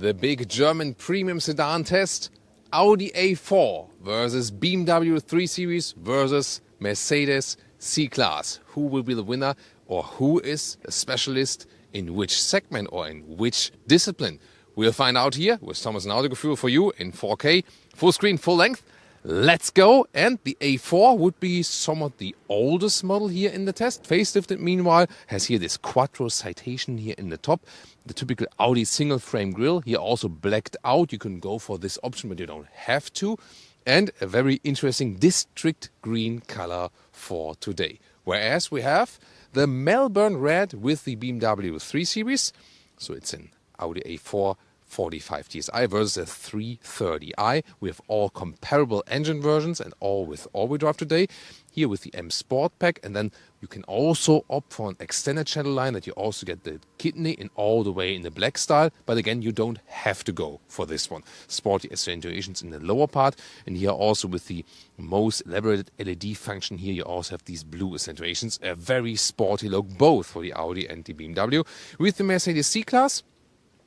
The big German premium sedan test, Audi A4 versus BMW 3 Series versus Mercedes C-Class. Who will be the winner, or who is a specialist in which segment or in which discipline? We'll find out here with Thomas and Autogefühl for you in 4K, full screen, full length. Let's go. And the A4 would be somewhat the oldest model here in the test. Facelifted, meanwhile, has here this Quattro citation here in the top. The typical Audi single frame grille, here also blacked out. You can go for this option, but you don't have to. And a very interesting district green color for today. Whereas we have the Melbourne red with the BMW 3 Series. So it's an Audi A4 45 TSI versus a 330i. We have all comparable engine versions and all with all-wheel drive today. Here with the M Sport Pack, and then you can also opt for an extended channel line that you also get the kidney in all the way in the black style. But again, you don't have to go for this one. Sporty accentuations in the lower part, and here also with the most elaborated LED function here, you also have these blue accentuations. A very sporty look both for the Audi and the BMW. With the Mercedes C-Class,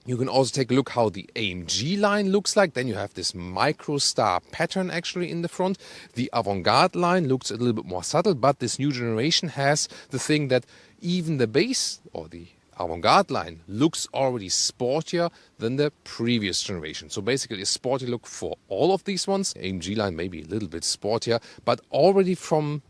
you can also take a look how the AMG line looks like. Then you have this micro star pattern actually in the front. The Avantgarde line looks a little bit more subtle, but this new generation has the thing that even the base or the Avantgarde line looks already sportier than the previous generation. So basically a sporty look for all of these ones. AMG line maybe a little bit sportier, but already from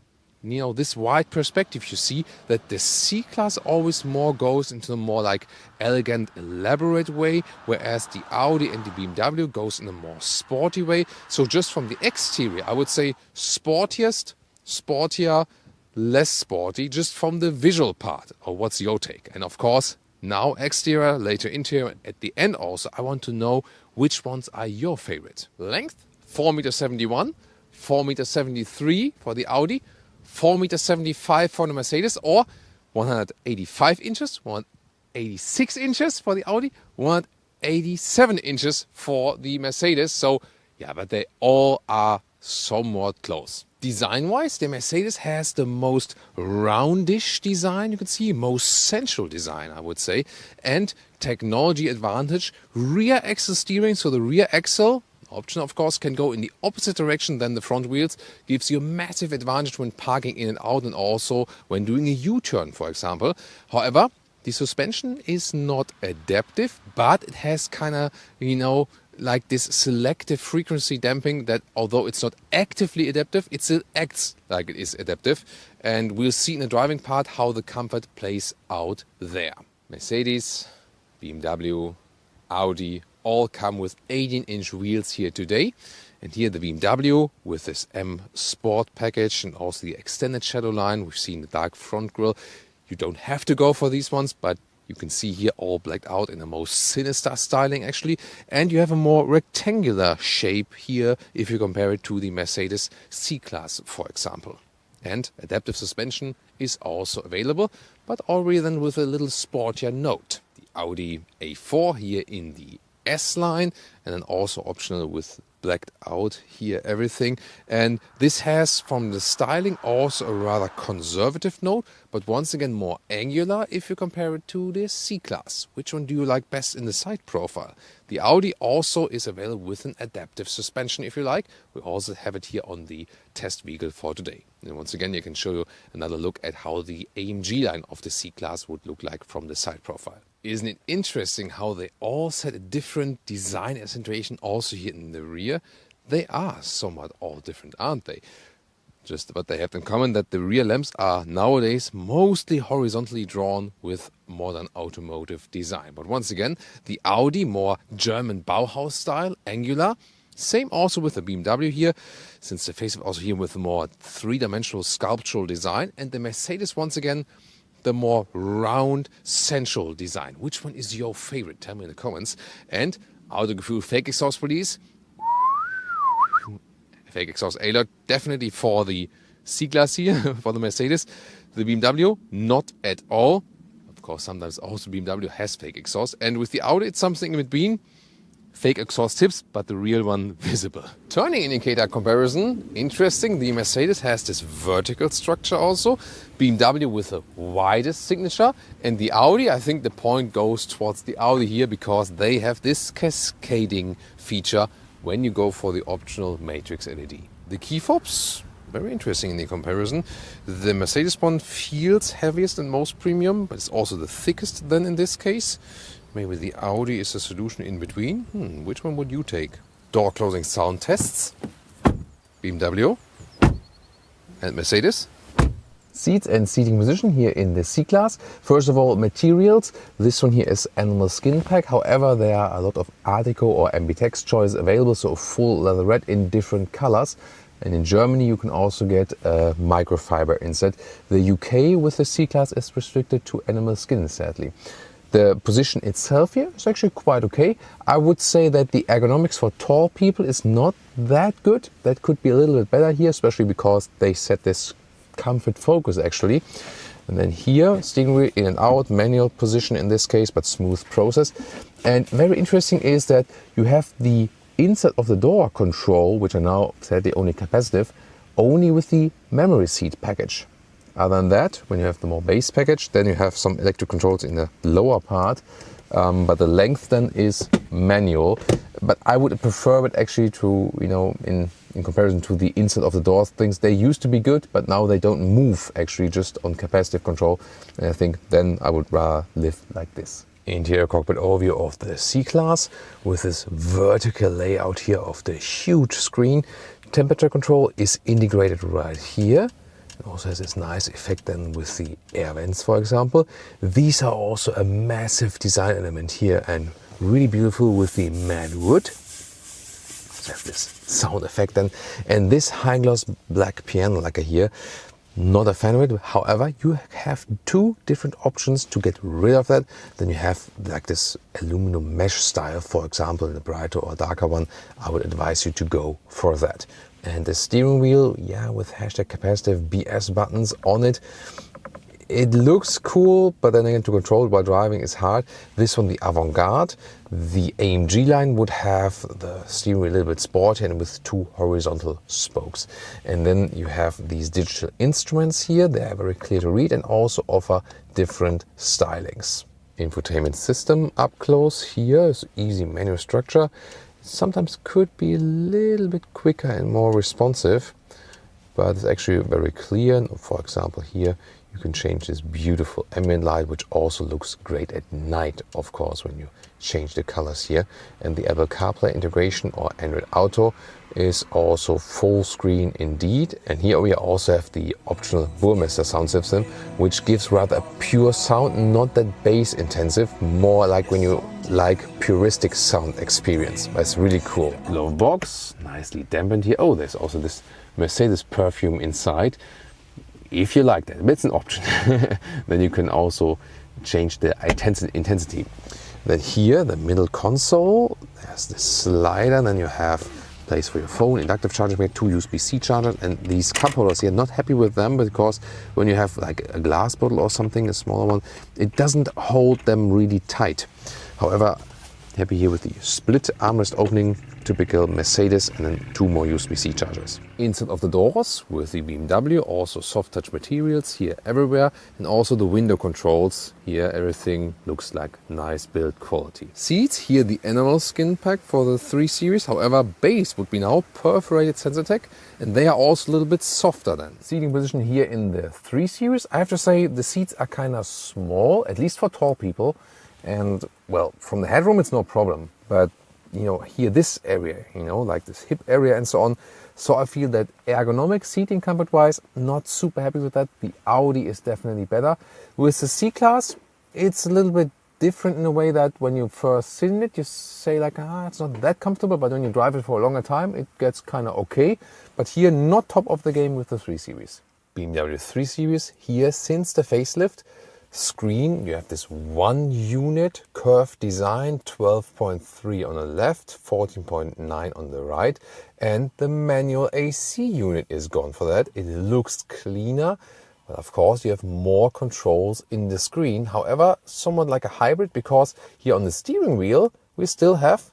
this wide perspective, you see that the C-Class always more goes into a more like elegant, elaborate way, whereas the Audi and the BMW goes in a more sporty way. So just from the exterior, I would say sportiest, sportier, less sporty, just from the visual part. Or what's your take? And of course, now exterior, later interior, at the end also, I want to know which ones are your favorite. Length, 4.71 m, 4.73 m for the Audi, 4.75 m for the Mercedes, or 185 inches, 186 inches for the Audi, 187 inches for the Mercedes. So, yeah, but they all are somewhat close. Design-wise, the Mercedes has the most roundish design, you can see, most sensual design, I would say, and technology advantage, rear axle steering, so the rear axle option, of course, can go in the opposite direction than the front wheels. Gives you a massive advantage when parking in and out and also when doing a U-turn, for example. However, the suspension is not adaptive, but it has kind of, like this selective frequency damping that although it's not actively adaptive, it still acts like it is adaptive. And we'll see in the driving part how the comfort plays out there. Mercedes, BMW, Audi, all come with 18-inch wheels here today. And here the BMW with this M Sport package and also the extended shadow line. We've seen the dark front grille. You don't have to go for these ones, but you can see here all blacked out in the most sinister styling actually. And you have a more rectangular shape here if you compare it to the Mercedes C-Class, for example. And adaptive suspension is also available, but already then with a little sportier note. The Audi A4 here in the S-line, and then also optional with blacked out here everything. And this has from the styling also a rather conservative note, but once again more angular if you compare it to the C-Class. Which one do you like best in the side profile? The Audi also is available with an adaptive suspension if you like. We also have it here on the test vehicle for today. And once again, I can show you another look at how the AMG line of the C-Class would look like from the side profile. Isn't it interesting how they all set a different design accentuation also here in the rear? They are somewhat all different, aren't they? Just what they have in common that the rear lamps are nowadays mostly horizontally drawn with modern automotive design. But once again, the Audi more German Bauhaus style, angular. Same also with the BMW here, since the face also here with a more three-dimensional sculptural design. And the Mercedes once again, the more round, sensual design. Which one is your favorite? Tell me in the comments. And Autogefühl fake exhaust police. Fake exhaust alert definitely for the C-Class here, for the Mercedes. The BMW, not at all. Of course, sometimes also BMW has fake exhaust. And with the Audi, it's something in between. fake exhaust tips, but the real one visible. Turning indicator comparison, interesting. The Mercedes has this vertical structure also. BMW with the widest signature. And the Audi, I think the point goes towards the Audi here because they have this cascading feature when you go for the optional matrix LED. The key fobs, very interesting in the comparison. The Mercedes one feels heaviest and most premium, but it's also the thickest then in this case. Maybe the Audi is a solution in between. Which one would you take? Door closing sound tests. BMW and Mercedes. Seats and seating position here in the C-Class. First of all, materials. This one here is animal skin pack. However, there are a lot of Artico or Ambitex choice available, so full leatherette in different colors. And in Germany, you can also get a microfiber insert. The UK with the C-Class is restricted to animal skin, sadly. The position itself here is actually quite okay. I would say that the ergonomics for tall people is not that good. That could be a little bit better here, especially because they set this comfort focus actually. And then here, steering wheel in and out, manual position in this case, but smooth process. And very interesting is that you have the inside of the door control, which are now sadly only capacitive, only with the memory seat package. Other than that, when you have the more base package, then you have some electric controls in the lower part, but the length then is manual. But I would prefer it actually to, in comparison to the inside of the doors things. They used to be good, but now they don't move actually just on capacitive control. And I think then I would rather live like this. Interior cockpit overview of the C-Class with this vertical layout here of the huge screen. Temperature control is integrated right here. It also has this nice effect then with the air vents, for example. These are also a massive design element here and really beautiful with the matte wood. Let's have this sound effect then. And this high gloss black piano lacquer here, not a fan of it. However, you have two different options to get rid of that. Then you have like this aluminum mesh style, for example, in a brighter or darker one. I would advise you to go for that. And the steering wheel, yeah, with hashtag capacitive BS buttons on it. It looks cool, but then again, to control it while driving is hard. This one, the Avantgarde. The AMG line would have the steering wheel a little bit sporty and with two horizontal spokes. And then you have these digital instruments here. They are very clear to read and also offer different stylings. Infotainment system up close here is easy manual structure. Sometimes could be a little bit quicker and more responsive, but it's actually very clear. For example, here you can change this beautiful ambient light, which also looks great at night, of course, when you change the colors here. And the Apple CarPlay integration or Android Auto is also full screen indeed. And here we also have the optional Burmester sound system, which gives rather a pure sound, not that bass intensive, more like when you like puristic sound experience. But it's really cool. Glove box, nicely dampened here. Oh, there's also this Mercedes perfume inside. If you like that, it's an option. Then you can also change the intensity. Then here, the middle console, there's this slider, then you have place for your phone, inductive charging, we have two USB-C chargers, and these cup holders here, not happy with them because when you have like a glass bottle or something, a smaller one, it doesn't hold them really tight. However, happy here with the split armrest opening, typical Mercedes, and then two more USB-C chargers. Inside of the doors with the BMW, also soft touch materials here everywhere, and also the window controls here. Everything looks like nice build quality. Seats here, the animal skin pack for the 3 Series. However, base would be now perforated Sensatec, and they are also a little bit softer then. Seating position here in the 3 Series. I have to say the seats are kind of small, at least for tall people. And well, from the headroom it's no problem, but here this area, like this hip area and so on. So I feel that ergonomic seating comfort wise, not super happy with that. The Audi is definitely better. With the C-Class, it's a little bit different in a way that when you first sit in it, you say like, it's not that comfortable, but when you drive it for a longer time, it gets kind of okay. But here, not top of the game with the 3 Series. BMW 3 Series here since the facelift. Screen, you have this one unit curved design, 12.3 on the left, 14.9 on the right, and the manual AC unit is gone for that. It looks cleaner, but of course you have more controls in the screen. However, somewhat like a hybrid, because here on the steering wheel we still have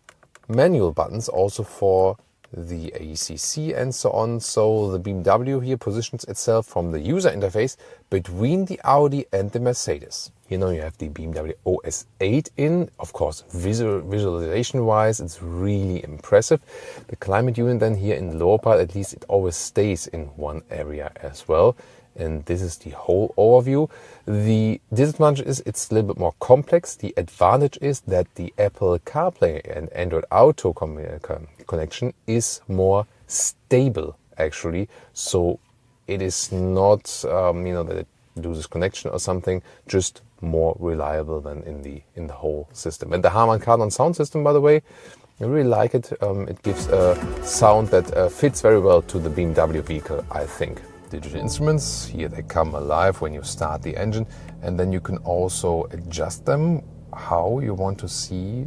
manual buttons also for the ACC and so on. So the BMW here positions itself from the user interface between the Audi and the Mercedes. Here now you have the BMW OS 8 in. Of course, visualization wise, it's really impressive. The climate unit then here in the lower part, at least it always stays in one area as well. And this is the whole overview. The disadvantage is it's a little bit more complex. The advantage is that the Apple CarPlay and Android Auto connection is more stable actually. So it is not, that it loses connection or something, just more reliable than in the whole system. And the Harman Kardon sound system, by the way, I really like it. It gives a sound that fits very well to the BMW vehicle, I think. Digital instruments, here they come alive when you start the engine, and then you can also adjust them how you want to see,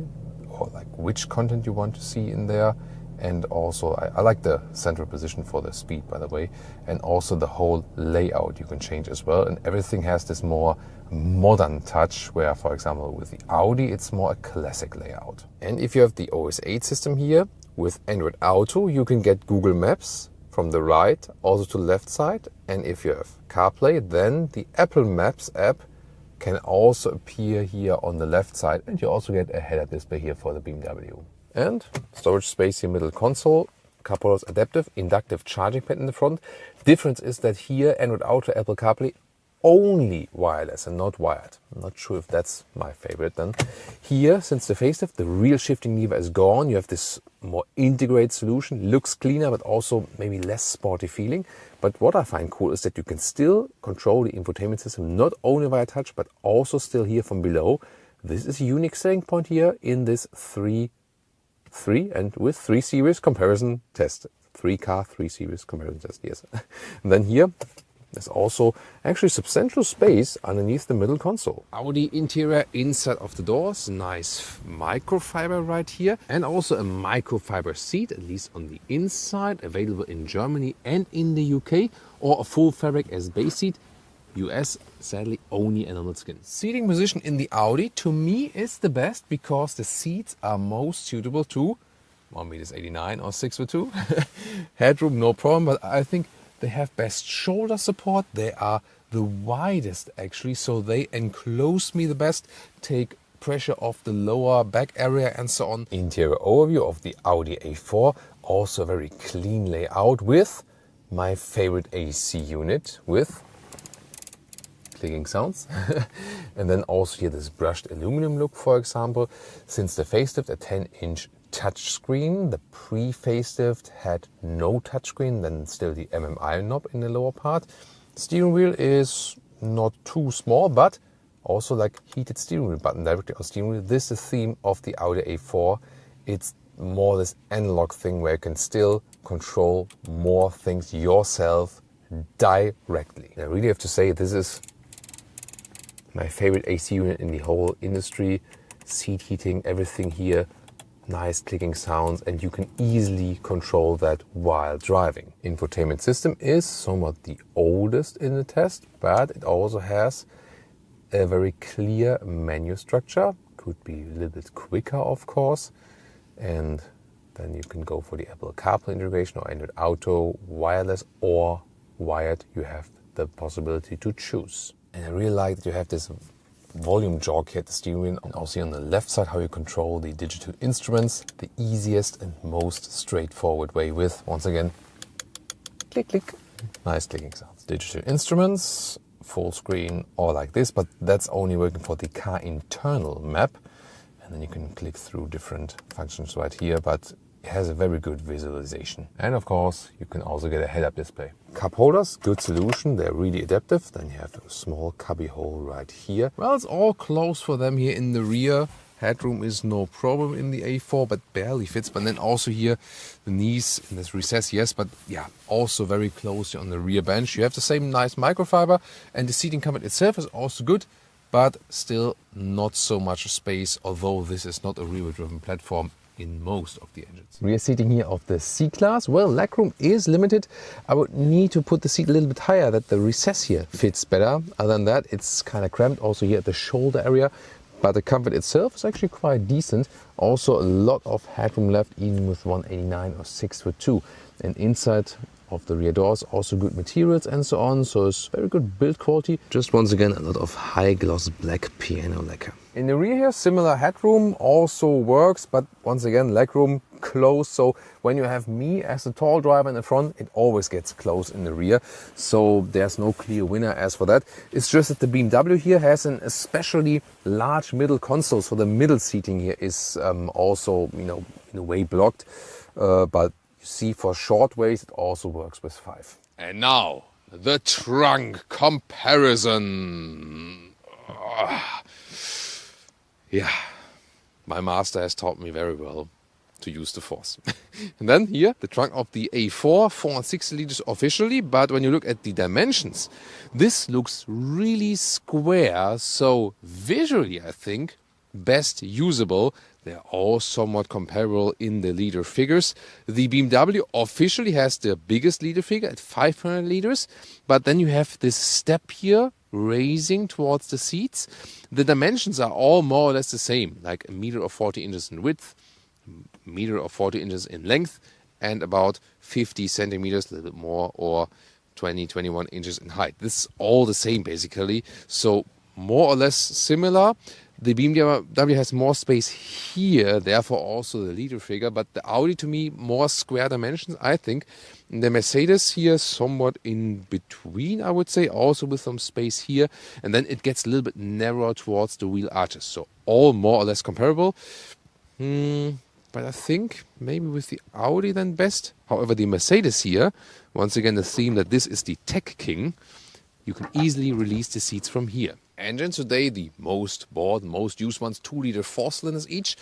or like which content you want to see in there. And also I like the central position for the speed, by the way, and also the whole layout you can change as well, and everything has this more modern touch, where for example with the Audi it's more a classic layout. And if you have the OS 8 system here with Android Auto, you can get Google Maps from the right also to the left side, and if you have CarPlay, then the Apple Maps app can also appear here on the left side, and you also get a head-up display here for the BMW. And storage space here, middle console, cup holders, adaptive, inductive charging pad in the front. Difference is that here Android Auto, Apple CarPlay only wireless and not wired. I'm not sure if that's my favorite then. Here, since the facelift, the real shifting lever is gone. You have this more integrated solution, looks cleaner, but also maybe less sporty feeling. But what I find cool is that you can still control the infotainment system, not only via touch, but also still here from below. This is a unique selling point here in this 3 Series comparison test. 3 Series comparison test, yes. And then here, there's also actually substantial space underneath the middle console. Audi interior inside of the doors, nice microfiber right here, and also a microfiber seat, at least on the inside, available in Germany and in the UK, or a full fabric as base seat. US, sadly, only animal skin. Seating position in the Audi, to me, is the best because the seats are most suitable to 1.89 m or 6'2". Headroom, no problem, but I think they have best shoulder support. They are the widest actually, so they enclose me the best, take pressure off the lower back area and so on. Interior overview of the Audi A4, also a very clean layout with my favorite AC unit with clicking sounds. And then also here this brushed aluminum look, for example. Since the facelift, a 10-inch touchscreen. The pre-facelift had no touchscreen, then still the MMI knob in the lower part. Steering wheel is not too small, but also like heated steering wheel button directly on steering wheel. This is the theme of the Audi A4. It's more this analog thing where you can still control more things yourself directly. I really have to say this is my favorite AC unit in the whole industry. Seat heating, everything here. Nice clicking sounds, and you can easily control that while driving. Infotainment system is somewhat the oldest in the test, but it also has a very clear menu structure. Could be a little bit quicker, of course. And then you can go for the Apple CarPlay integration or Android Auto, wireless or wired. You have the possibility to choose. And I really like that you have this volume jog here at the steering wheel, and also on the left side how you control the digital instruments, the easiest and most straightforward way with, once again, click, click. Nice clicking sounds. Digital instruments, full screen or like this, but that's only working for the car internal map. And then you can click through different functions right here, but it has a very good visualization. And of course, you can also get a head-up display. Cup holders, good solution. They're really adaptive. Then you have a small cubby hole right here. Well, it's all closed for them here in the rear. Headroom is no problem in the A4, but barely fits. But then also here, the knees in this recess, yes, but yeah, also very close on the rear bench. You have the same nice microfiber, and the seating comfort itself is also good, but still not so much space, although this is not a rear-driven platform in most of the engines. Rear seating here of the C-Class, well, legroom is limited. I would need to put the seat a little bit higher that the recess here fits better. Other than that, it's kind of cramped. Also here at the shoulder area, but the comfort itself is actually quite decent. Also a lot of headroom left, even with 189 or 6'2", and inside of the rear doors also good materials and so on, so it's very good build quality. Just once again a lot of high gloss black piano lacquer. In the rear here, similar headroom also works, but once again legroom close, so when you have me as a tall driver in the front, it always gets close in the rear, so there's no clear winner as for that. It's just that the BMW here has an especially large middle console, so the middle seating here is also, you know, in a way blocked, but see, for short ways it also works with 5. And now the trunk comparison. Yeah, my master has taught me very well to use the force. And then here the trunk of the A4, 460 liters officially, but when you look at the dimensions, this looks really square, so visually I think best usable. They're all somewhat comparable in the liter figures. The BMW officially has the biggest liter figure at 500 liters, but then you have this step here raising towards the seats. The dimensions are all more or less the same, like 1 meter or 40 inches in width, 1 meter or 40 inches in length, and about 50 centimeters, a little bit more, or 21 inches in height. This is all the same basically, so more or less similar. The BMW has more space here, therefore also the liter figure, but the Audi to me more square dimensions, I think. The Mercedes here somewhat in between, I would say, also with some space here, and then it gets a little bit narrower towards the wheel arches, so all more or less comparable. But I think maybe with the Audi then best. However, the Mercedes here, once again the theme that this is the tech king, you can easily release the seats from here. Engines today, the most bought, most used ones, 2-liter 4-cylinders each.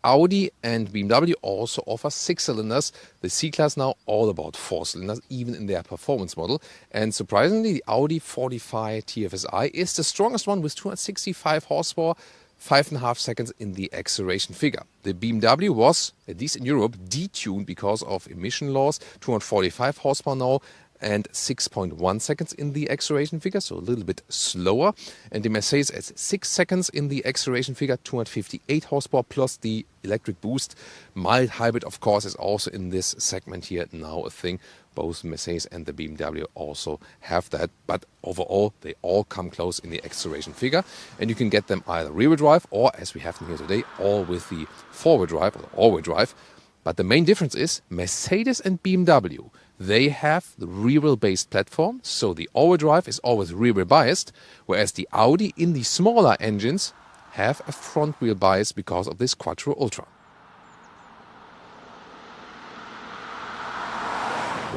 Audi and BMW also offer 6-cylinders. The C-Class now all about 4-cylinders, even in their performance model. And surprisingly, the Audi 45 TFSI is the strongest one with 265 horsepower, 5.5 seconds in the acceleration figure. The BMW was, at least in Europe, detuned because of emission laws, 245 horsepower now, and 6.1 seconds in the acceleration figure, so a little bit slower. And the Mercedes at 6 seconds in the acceleration figure, 258 horsepower plus the electric boost. Mild hybrid, of course, is also in this segment here now a thing. Both Mercedes and the BMW also have that, but overall they all come close in the acceleration figure, and you can get them either rear-wheel drive or, as we have them here today, all with the four-wheel drive or all-wheel drive. But the main difference is Mercedes and BMW, they have the rear-wheel based platform, so the all-wheel drive is always rear-wheel biased, whereas the Audi in the smaller engines have a front-wheel bias because of this Quattro Ultra.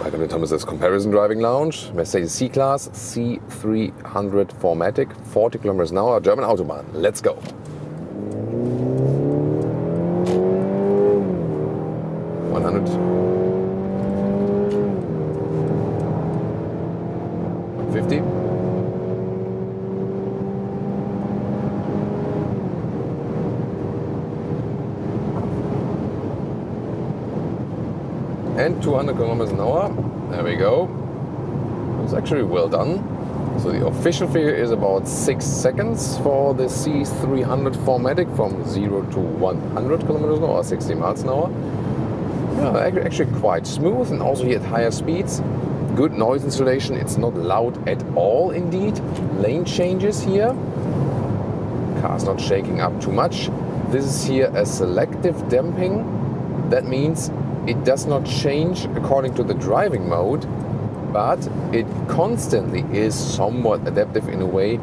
Welcome to Thomas's Comparison Driving Lounge. Mercedes C-Class C300 4MATIC, 40 kilometers an hour, German Autobahn. Let's go. And 200 kilometers an hour. There we go. It's actually well done. So the official figure is about 6 seconds for the C300 4MATIC from 0 to 100 kilometers an hour, 60 miles an hour. Yeah, actually quite smooth, and also here at higher speeds. Good noise insulation. It's not loud at all indeed. Lane changes here. Car's not shaking up too much. This is here a selective damping. That means it does not change according to the driving mode, but it constantly is somewhat adaptive in a way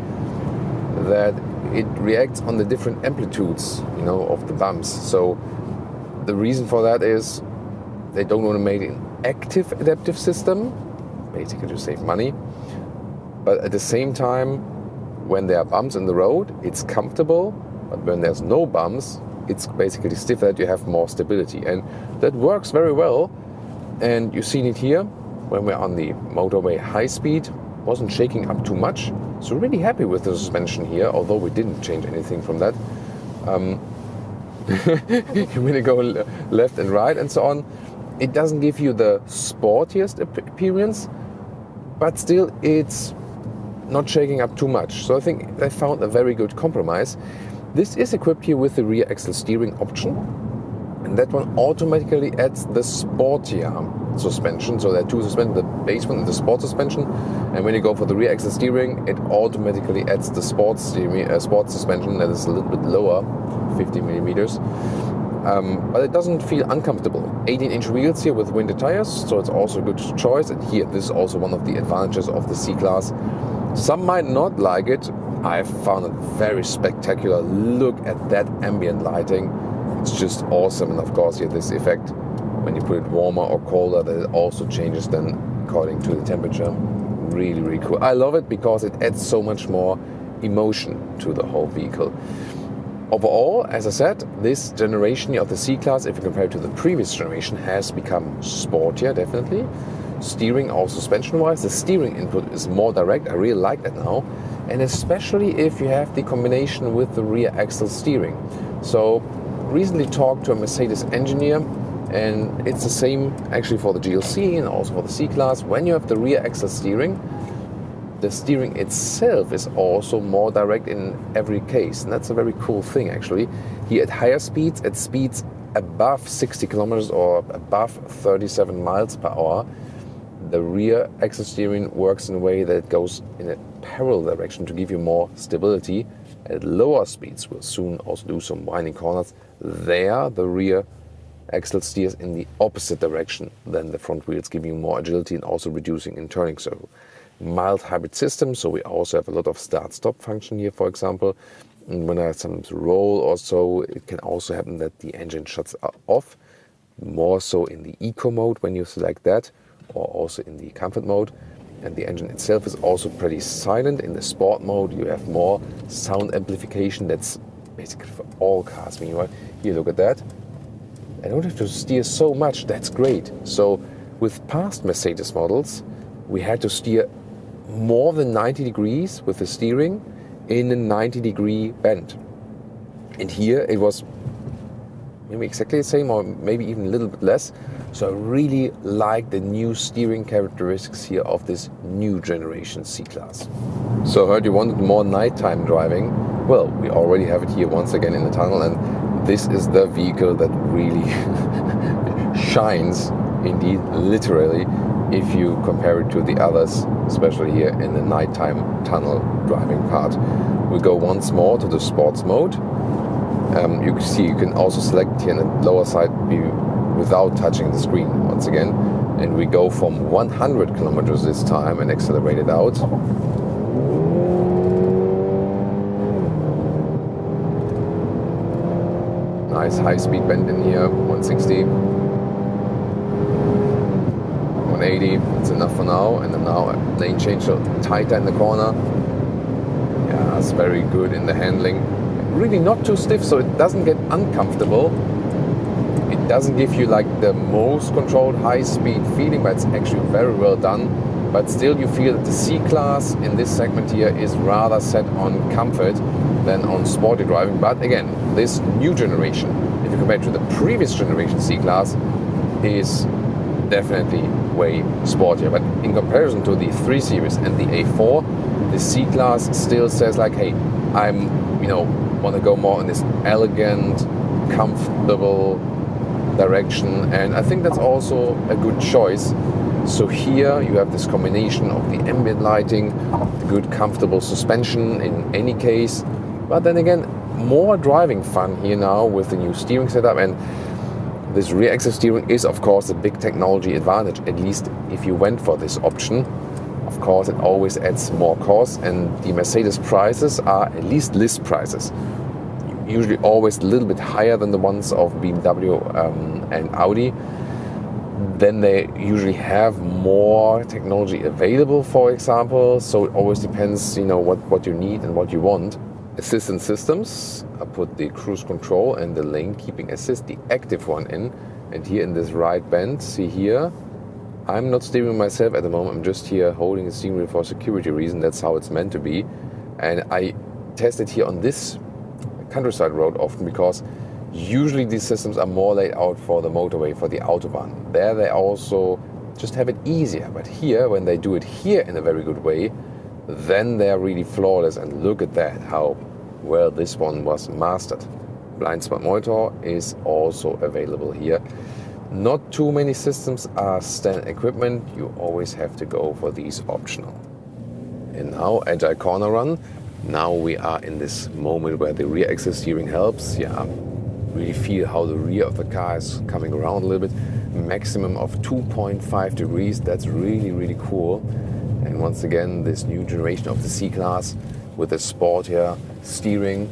that it reacts on the different amplitudes, you know, of the bumps. So the reason for that is they don't want to make an active adaptive system, basically to save money. But at the same time, when there are bumps in the road, it's comfortable, but when there's no bumps, it's basically stiff, that you have more stability, and that works very well. And you've seen it here when we're on the motorway high speed, wasn't shaking up too much, so really happy with the suspension here, although we didn't change anything from that. You really go left and right and so on. It doesn't give you the sportiest appearance, but still it's not shaking up too much, so I think they found a very good compromise. This is equipped here with the rear axle steering option, and that one automatically adds the sportier suspension. So there are two suspensions, the base one and the sport suspension, and when you go for the rear axle steering, it automatically adds the sport suspension that is a little bit lower, 50 millimeters. But it doesn't feel uncomfortable. 18-inch wheels here with winter tires, so it's also a good choice. And here, this is also one of the advantages of the C-Class. Some might not like it. I found it very spectacular. Look at that ambient lighting. It's just awesome. And of course, here this effect, when you put it warmer or colder, that it also changes then according to the temperature. Really, really cool. I love it because it adds so much more emotion to the whole vehicle. Overall, as I said, this generation of the C-Class, if you compare it to the previous generation, has become sportier, definitely. Steering or suspension-wise, the steering input is more direct. I really like that now. And especially if you have the combination with the rear axle steering. So, recently talked to a Mercedes engineer, and it's the same actually for the GLC and also for the C-Class. When you have the rear axle steering, the steering itself is also more direct in every case, and that's a very cool thing actually. Here at higher speeds, at speeds above 60 kilometers or above 37 miles per hour, the rear axle steering works in a way that it goes in a parallel direction to give you more stability. At lower speeds, we'll soon also do some winding corners. There, the rear axle steers in the opposite direction than the front wheels, giving you more agility and also reducing in turning circle. Mild hybrid system, so we also have a lot of start-stop function here, for example. And when I have some roll or so, it can also happen that the engine shuts off, more so in the eco mode when you select that, or also in the comfort mode. And the engine itself is also pretty silent. In the sport mode, you have more sound amplification. That's basically for all cars. When you are here, look at that. I don't have to steer so much. That's great. So with past Mercedes models, we had to steer more than 90 degrees with the steering in a 90-degree bend. And here it was maybe exactly the same or maybe even a little bit less. So I really like the new steering characteristics here of this new generation C-Class. So I heard you wanted more nighttime driving. Well, we already have it here once again in the tunnel, and this is the vehicle that really shines, indeed, literally, if you compare it to the others, especially here in the nighttime tunnel driving part. We go once more to the sports mode. You can see you can also select here on the lower side without touching the screen once again, and we go from 100 kilometers this time and accelerate it out. Nice high-speed bend in here, 160. 180, it's enough for now, and then now lane change, so tighter in the corner. Yeah, it's very good in the handling. Really not too stiff, so it doesn't get uncomfortable. It doesn't give you like the most controlled high-speed feeling, but it's actually very well done. But still you feel that the C-Class in this segment here is rather set on comfort than on sporty driving. But again, this new generation, if you compare it to the previous generation C-Class, is definitely way sportier. But in comparison to the 3 Series and the A4, the C-Class still says like, hey, I'm, want to go more in this elegant, comfortable direction, and I think that's also a good choice. So here you have this combination of the ambient lighting, the good comfortable suspension in any case, but then again, more driving fun here now with the new steering setup. And this rear axle steering is of course a big technology advantage, at least if you went for this option. Of course, it always adds more cost, and the Mercedes prices are at least list prices. Usually always a little bit higher than the ones of BMW and Audi. Then they usually have more technology available, for example. So it always depends, what you need and what you want. Assistance systems, I put the cruise control and the lane keeping assist, the active one in. And here in this right bend, see here, I'm not steering myself at the moment. I'm just here holding the steering wheel for security reason. That's how it's meant to be. And I tested here on this countryside road often, because usually these systems are more laid out for the motorway, for the Autobahn. There they also just have it easier. But here, when they do it here in a very good way, then they're really flawless. And look at that, how where this one was mastered. Blind spot monitor is also available here. Not too many systems are standard equipment. You always have to go for these optional. And now agile corner run. Now we are in this moment where the rear axle steering helps. Yeah, really feel how the rear of the car is coming around a little bit. Maximum of 2.5 degrees. That's really, really cool. And once again, this new generation of the C-Class with the sportier steering.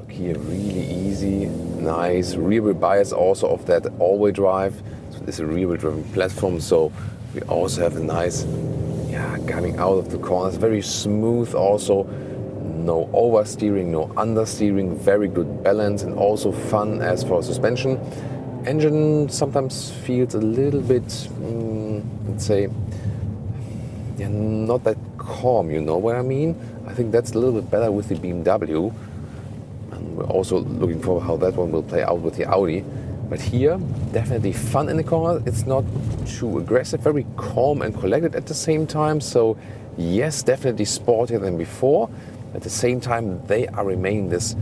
Here, really easy, nice rear-wheel bias also of that all-wheel drive. So this is a rear-wheel driven platform, so we also have a nice, coming out of the corners, very smooth also. No oversteering, no understeering, very good balance and also fun as for suspension. Engine sometimes feels a little bit, let's say, not that calm, you know what I mean? I think that's a little bit better with the BMW. We're also looking for how that one will play out with the Audi. But here, definitely fun in the corner. It's not too aggressive, very calm and collected at the same time. So yes, definitely sportier than before. At the same time, they are remaining this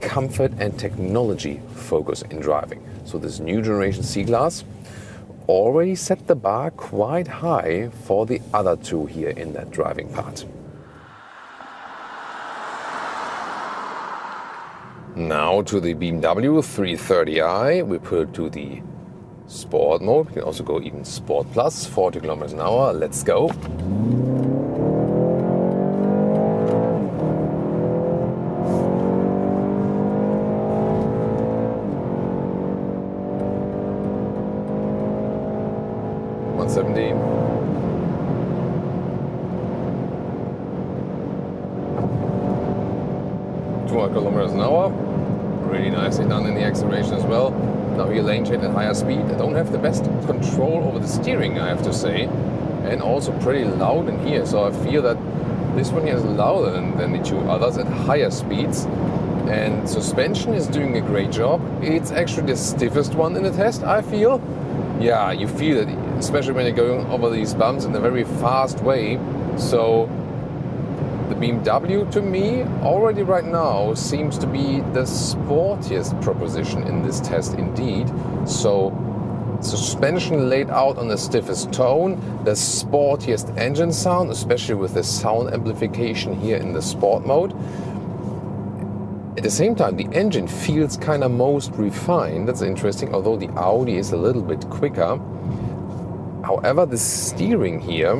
comfort and technology focus in driving. So this new generation C-Class already set the bar quite high for the other two here in that driving part. Now to the BMW 330i, we put it to the Sport mode. We can also go even Sport Plus, 40 kilometers an hour. Let's go. Kilometers an hour. Really nicely done in the acceleration as well. Now here lane change at higher speed. I don't have the best control over the steering, I have to say, and also pretty loud in here. So I feel that this one here is louder than the two others at higher speeds. And suspension is doing a great job. It's actually the stiffest one in the test, I feel. Yeah, you feel it, especially when you're going over these bumps in a very fast way. So the BMW, to me, already right now, seems to be the sportiest proposition in this test indeed. So, suspension laid out on the stiffest tone, the sportiest engine sound, especially with the sound amplification here in the sport mode. At the same time, the engine feels kind of most refined. That's interesting, although the Audi is a little bit quicker. However, the steering here,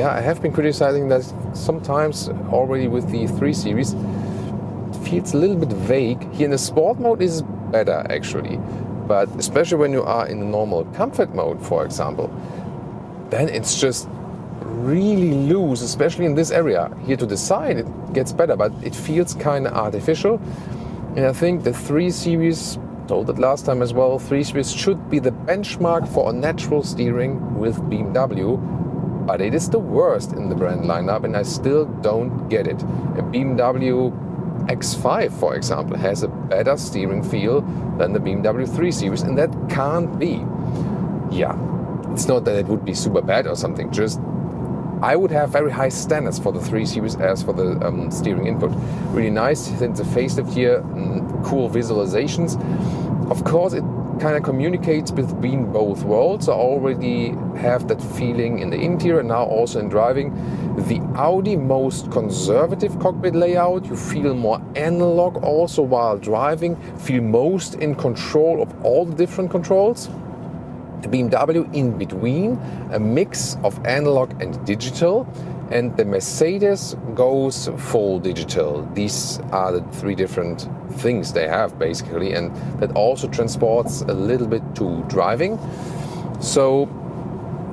I have been criticizing that sometimes already with the 3 Series, it feels a little bit vague. Here in the sport mode is better actually, but especially when you are in the normal comfort mode, for example, then it's just really loose, especially in this area. Here to the side, it gets better, but it feels kind of artificial. And I think the 3 Series, told it last time as well, 3 Series should be the benchmark for a natural steering with BMW, but it is the worst in the brand lineup and I still don't get it. A BMW X5, for example, has a better steering feel than the BMW 3 Series, and that can't be. Yeah, it's not that it would be super bad or something, just I would have very high standards for the 3 Series as for the steering input. Really nice since the facelift here, cool visualizations. Of course, it kind of communicates with being both worlds. I already have that feeling in the interior and now also in driving. The Audi most conservative cockpit layout, you feel more analog also while driving, feel most in control of all the different controls. The BMW in between, a mix of analog and digital, and the Mercedes goes full digital. These are the three different things they have basically, and that also transports a little bit to driving. So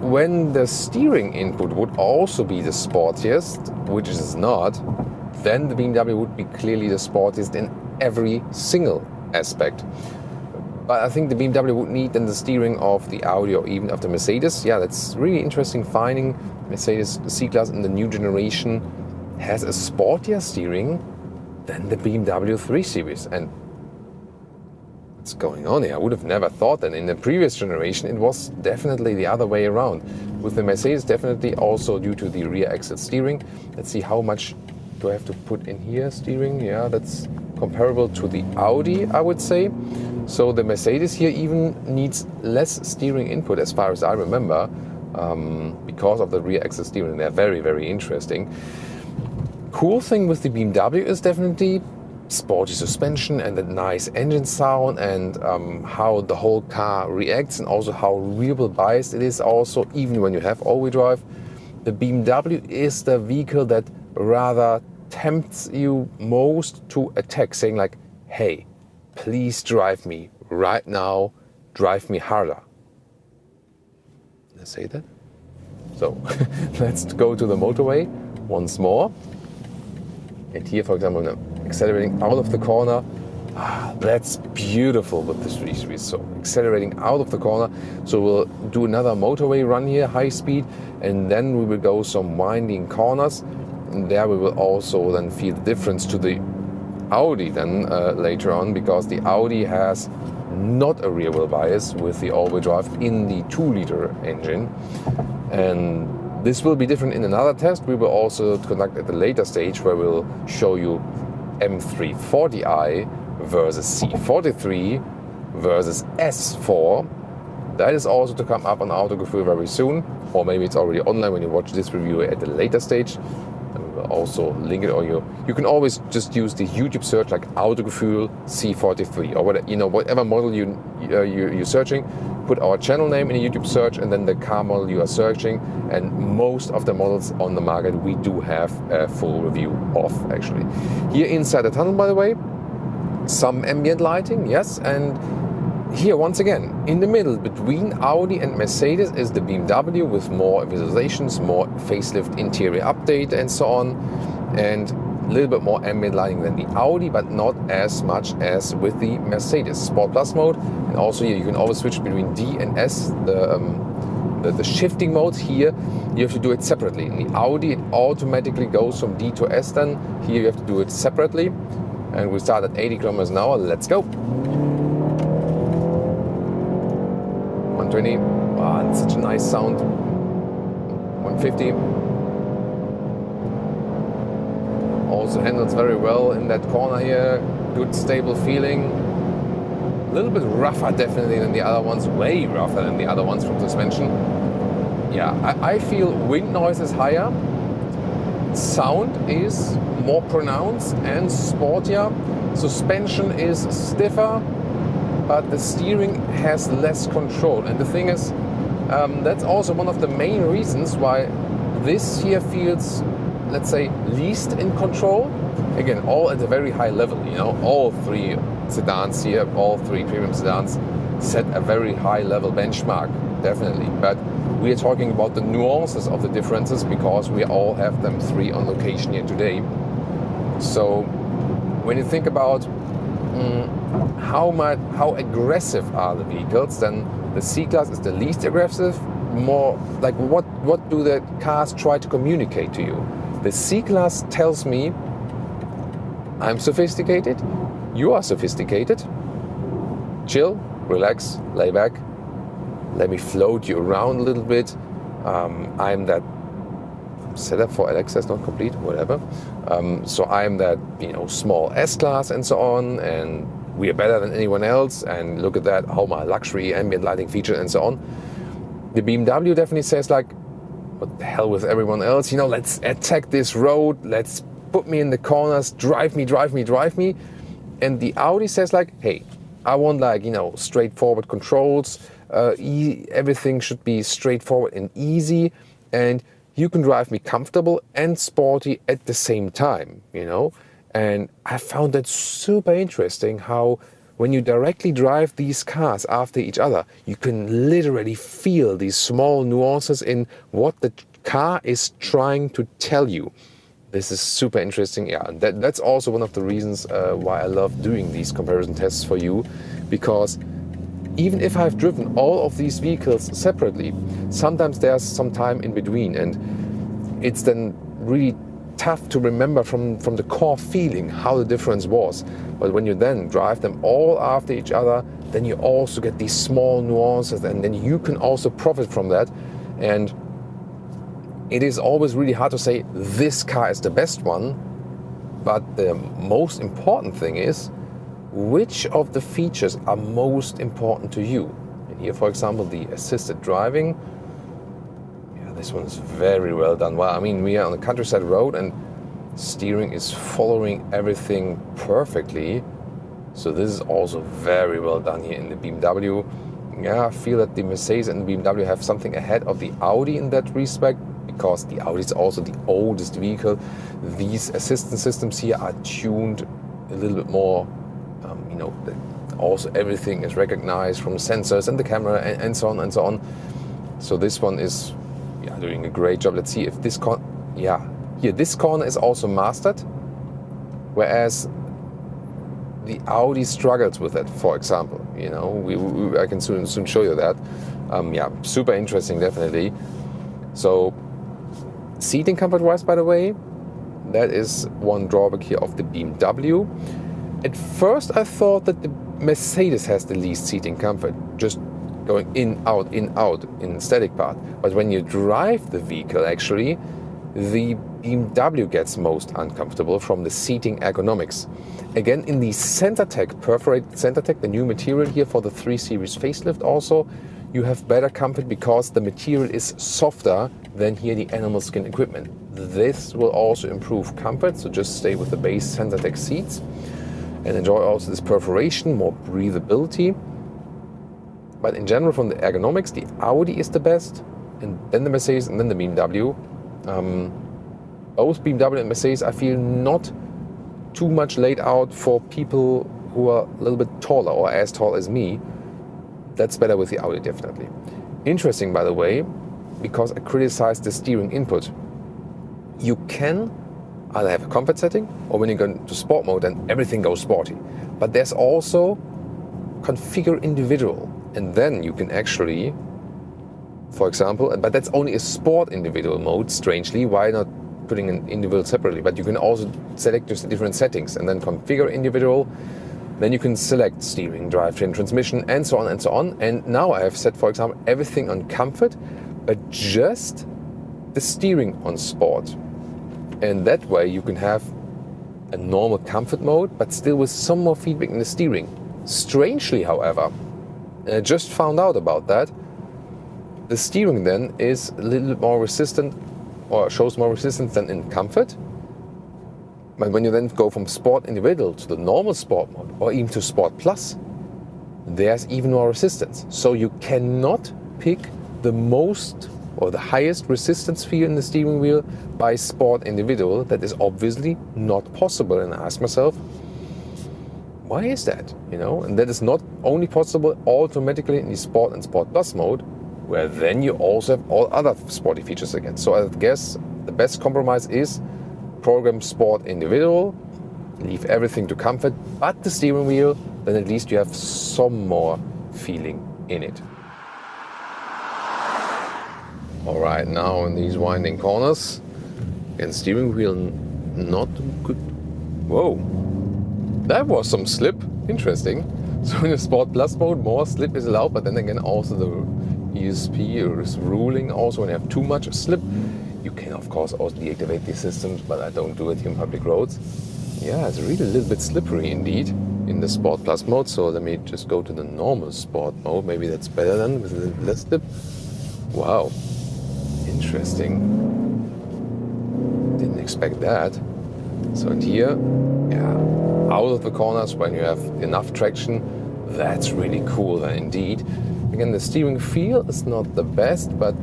when the steering input would also be the sportiest, which it is not, then the BMW would be clearly the sportiest in every single aspect. But I think the BMW would need then the steering of the Audi or even of the Mercedes. Yeah, that's really interesting finding. Mercedes C-Class in the new generation has a sportier steering than the BMW 3 Series. And what's going on here? I would have never thought that in the previous generation it was definitely the other way around. With the Mercedes, definitely also due to the rear axle steering. Let's see how much do I have to put in here steering? Yeah, that's comparable to the Audi, I would say. So the Mercedes here even needs less steering input as far as I remember, because of the rear axle steering. They're very, very interesting. Cool thing with the BMW is definitely sporty suspension and the nice engine sound, and how the whole car reacts, and also how rear-wheel biased it is also, even when you have all-wheel drive. The BMW is the vehicle that rather tempts you most to attack, saying like, hey, please drive me right now, drive me harder. Did I say that? So let's go to the motorway once more. And here, for example, I'm accelerating out of the corner. That's beautiful with the 3 Series. So accelerating out of the corner. So we'll do another motorway run here, high speed, and then we will go some winding corners. And there we will also then feel the difference to the Audi then later on, because the Audi has not a rear wheel bias with the all-wheel drive in the 2-liter engine. And this will be different in another test we will also conduct at the later stage, where we'll show you M340i versus C43 versus S4. That is also to come up on Autogefühl very soon, or maybe it's already online when you watch this review at the later stage. And we will also link it, or you can always just use the YouTube search like Autogefühl C43 or whatever model you're searching. Put our channel name in a YouTube search and then the car model you are searching, and most of the models on the market we do have a full review of actually. Here inside the tunnel, by the way, some ambient lighting, yes, and here once again in the middle between Audi and Mercedes is the BMW with more visualizations, more facelift interior update and so on, and a little bit more ambient lighting than the Audi, but not as much as with the Mercedes. Sport Plus mode, and also here you can always switch between D and S, the shifting modes. Here you have to do it separately. In the Audi it automatically goes from D to S, then here you have to do it separately. And we start at 80 kilometers an hour. Let's go. 120. Wow, that's such a nice sound. 150. Also handles very well in that corner here. Good stable feeling. A little bit rougher definitely than the other ones. Way rougher than the other ones from suspension. Yeah, I feel wind noise is higher. Sound is more pronounced and sportier. Suspension is stiffer, but the steering has less control. And the thing is, that's also one of the main reasons why this here feels, let's say, least in control. Again, all at a very high level, all 3 sedans here, all 3 premium sedans set a very high level benchmark, definitely. But we are talking about the nuances of the differences, because we all have them 3 on location here today. So when you think about how aggressive are the vehicles, then the C-Class is the least aggressive. More like what do the cars try to communicate to you? The C-Class tells me, I'm sophisticated, you are sophisticated, chill, relax, lay back, let me float you around a little bit. I'm that setup for Alexa is not complete, whatever. So I'm that small S-Class and so on, and we are better than anyone else, and look at that, how my luxury ambient lighting feature and so on. The BMW definitely says like, what the hell with everyone else, let's attack this road, let's put me in the corners, drive me. And the Audi says like, hey, I want straightforward controls, everything should be straightforward and easy, and you can drive me comfortable and sporty at the same time, And I found that super interesting, how when you directly drive these cars after each other, you can literally feel these small nuances in what the car is trying to tell you. This is super interesting. Yeah, that's also one of the reasons why I love doing these comparison tests for you, because even if I've driven all of these vehicles separately, sometimes there's some time in between, and it's then really tough to remember from the core feeling how the difference was. But when you then drive them all after each other, then you also get these small nuances, and then you can also profit from that. And it is always really hard to say this car is the best one, But the most important thing is, which of the features are most important to you? And here, for example, the assisted driving. Yeah, this one is very well done. Well, I mean, we are on a countryside road and steering is following everything perfectly. So this is also very well done here in the BMW. Yeah, I feel that the Mercedes and the BMW have something ahead of the Audi in that respect, because the Audi is also the oldest vehicle. These assistance systems here are tuned a little bit more, also everything is recognized from sensors and the camera and so on and so on. So this one is doing a great job. Let's see if this this corner is also mastered, whereas the Audi struggles with it, for example. I can soon show you that. Super interesting, definitely. So, seating comfort-wise, by the way, that is one drawback here of the BMW. At first, I thought that the Mercedes has the least seating comfort, just going in, out, in static part. But when you drive the vehicle, actually, the BMW gets most uncomfortable from the seating ergonomics. Again, in the CenterTech, perforated CenterTech, the new material here for the 3 Series facelift also, you have better comfort because the material is softer than here the animal skin equipment. This will also improve comfort, so just stay with the base CenterTech seats and enjoy also this perforation, more breathability. But in general, from the ergonomics, the Audi is the best, and then the Mercedes, and then the BMW. Both BMW and Mercedes, I feel, not too much laid out for people who are a little bit taller or as tall as me. That's better with the Audi, definitely. Interesting, by the way, because I criticized the steering input. You can either have a comfort setting, or when you go into sport mode, then everything goes sporty. But there's also configure individual, and then you can actually, for example, but that's only a sport individual mode, strangely. Why not putting an individual separately? But you can also select just the different settings and then configure individual. Then you can select steering, drivetrain, transmission, and so on and so on. And now I have set, for example, everything on comfort, but just the steering on sport. And that way you can have a normal comfort mode, but still with some more feedback in the steering. Strangely, however, and I just found out about that, the steering then is a little bit more resistant, or shows more resistance than in comfort. But when you then go from sport individual to the normal sport mode, or even to sport plus, there's even more resistance. So you cannot pick the most or the highest resistance feel in the steering wheel by sport individual. That is obviously not possible. And I ask myself, why is that? And that is not only possible automatically in the sport and sport plus mode, where then you also have all other sporty features again. So I guess the best compromise is program sport individual, leave everything to comfort, but the steering wheel, then at least you have some more feeling in it. All right, now in these winding corners, again, steering wheel not good. Whoa, that was some slip. Interesting. So in the Sport Plus mode, more slip is allowed, but then again, also the ESP is ruling also when you have too much slip. You can, of course, also deactivate these systems, but I don't do it here on public roads. Yeah, it's really a little bit slippery indeed in the Sport Plus mode. So let me just go to the normal Sport mode. Maybe that's better then with a little less slip. Wow, interesting. Didn't expect that. So in here, out of the corners when you have enough traction, that's really cool then indeed. Again, the steering feel is not the best, but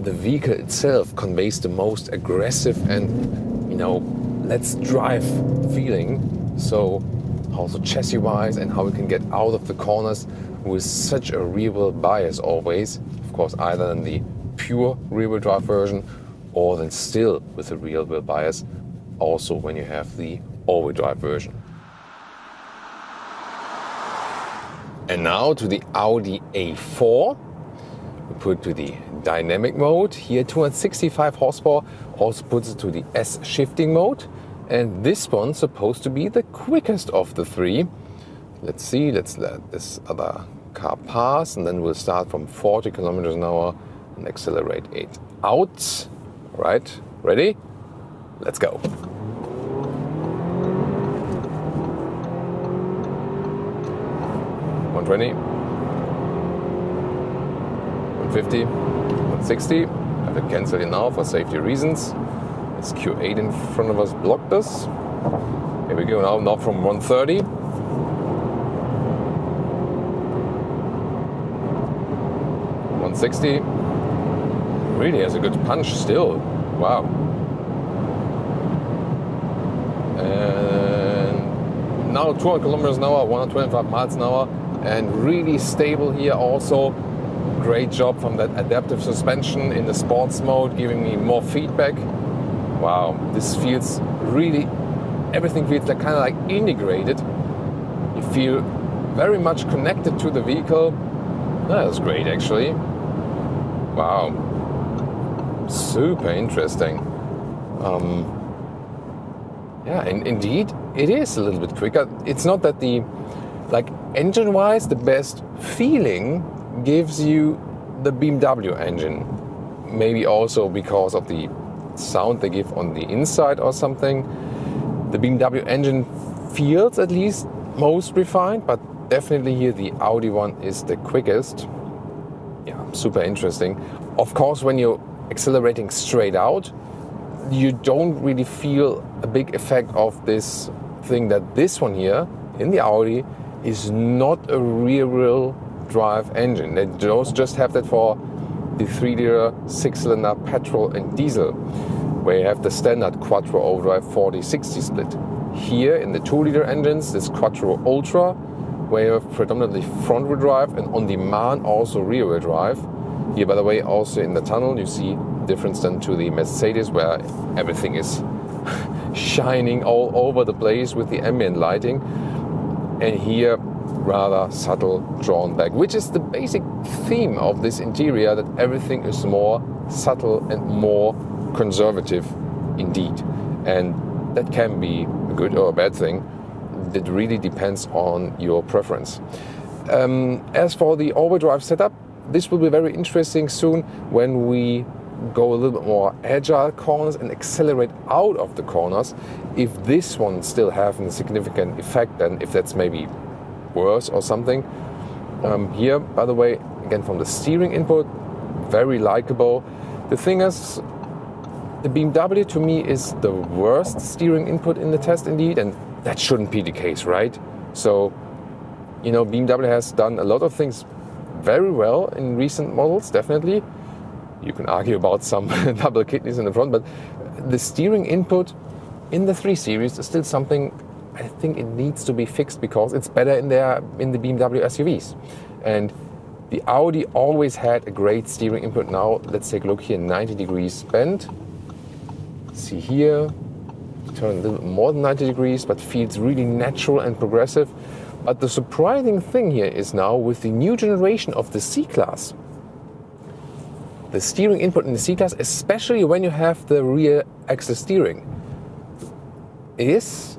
the vehicle itself conveys the most aggressive and, let's drive feeling. So also chassis-wise and how we can get out of the corners with such a rear-wheel bias always. Of course, either in the pure rear-wheel drive version or then still with the rear-wheel bias, also when you have the all-wheel drive version. And now to the Audi A4. We put to the dynamic mode. Here 265 horsepower also puts it to the S shifting mode. And this one's supposed to be the quickest of the three. Let's see, let's let this other car pass and then we'll start from 40 kilometers an hour and accelerate it out. All right, ready? Let's go. 120, 150, 160. I have to cancel it now for safety reasons. This Q8 in front of us blocked us. Here we go now from 130. 160. Really has a good punch still. Wow. And now 200 kilometers an hour, 125 miles an hour, and really stable here also. Great job from that adaptive suspension in the sports mode, giving me more feedback. Wow, this feels really, everything feels like kind of like integrated. You feel very much connected to the vehicle. That's great actually. Wow, super interesting. Yeah, and indeed, it is a little bit quicker. It's not that the, like engine-wise, the best feeling gives you the BMW engine. Maybe also because of the sound they give on the inside or something. The BMW engine feels at least most refined, but definitely here the Audi one is the quickest. Yeah, super interesting. Of course, when you're accelerating straight out, you don't really feel a big effect of this thing that this one here in the Audi is not a rear-wheel drive engine. They just have that for the 3-liter 6-cylinder petrol and diesel, where you have the standard Quattro overdrive 40-60 split. Here in the 2-liter engines, this Quattro Ultra, where you have predominantly front-wheel drive and on demand also rear-wheel drive. Here, by the way, also in the tunnel, you see difference than to the Mercedes, where everything is shining all over the place with the ambient lighting, and here rather subtle drawn back, which is the basic theme of this interior, that everything is more subtle and more conservative indeed. And that can be a good or a bad thing. It really depends on your preference. As for the all-wheel drive setup, this will be very interesting soon when we go a little bit more agile corners and accelerate out of the corners. If this one still having a significant effect, and if that's maybe worse or something. Here, by the way, again from the steering input, very likable. The thing is, the BMW to me is the worst steering input in the test indeed, and that shouldn't be the case, right? So, you know, BMW has done a lot of things very well in recent models, definitely. You can argue about some double kidneys in the front, but the steering input in the 3 Series is still something I think it needs to be fixed, because it's better in the BMW SUVs. And the Audi always had a great steering input. Now let's take a look here, 90 degrees bend. See here, turn a little bit more than 90 degrees, but feels really natural and progressive. But the surprising thing here is now with the new generation of the C-Class, the steering input in the C-Class, especially when you have the rear axle steering, is,